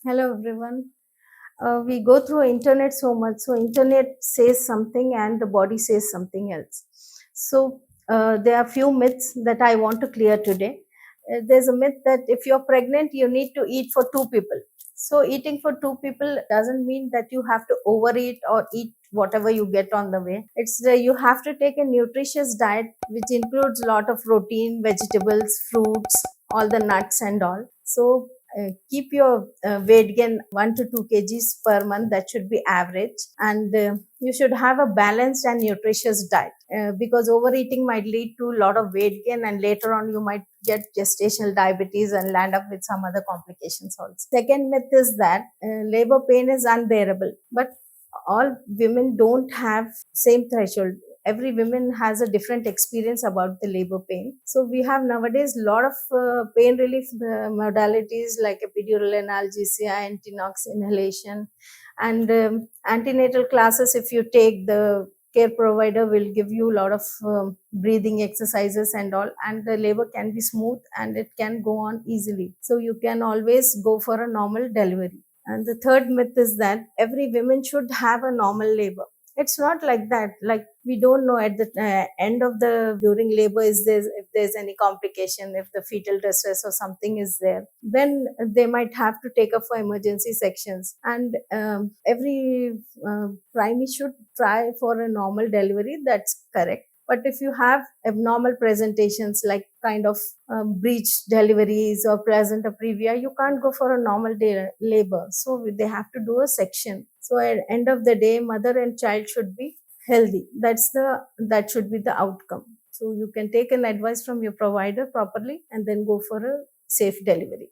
Hello everyone. We go through internet so much. So internet says something and the body says something else. So there are few myths that I want to clear today. There's a myth that if you're pregnant, you need to eat for two people. So eating for two people doesn't mean that you have to overeat or eat whatever you get on the way. It's you have to take a nutritious diet which includes a lot of protein, vegetables, fruits, all the nuts and all. So keep your weight gain 1 to 2 kgs per month. That should be average, and you should have a balanced and nutritious diet, because overeating might lead to a lot of weight gain, and later on you might get gestational diabetes and land up with some other complications also. Second myth is that labor pain is unbearable, but all women don't have same threshold. Every woman has a different experience about the labor pain. So we have nowadays a lot of pain relief modalities like epidural analgesia, antinox inhalation, and antenatal classes. If you take, the care provider will give you a lot of breathing exercises and all, and the labor can be smooth and it can go on easily, so you can always go for a normal delivery. And the third myth is that every woman should have a normal labor. It's not like that. Like, we don't know at the end of the during labor, is there, if there's any complication, if the fetal distress or something is there, then they might have to take up for emergency sections. And every primary should try for a normal delivery. That's correct. But if you have abnormal presentations like kind of breech deliveries or placenta previa, you can't go for a normal labor. So they have to do a section. So at end of the day, mother and child should be healthy. That should be the outcome. So you can take an advice from your provider properly and then go for a safe delivery.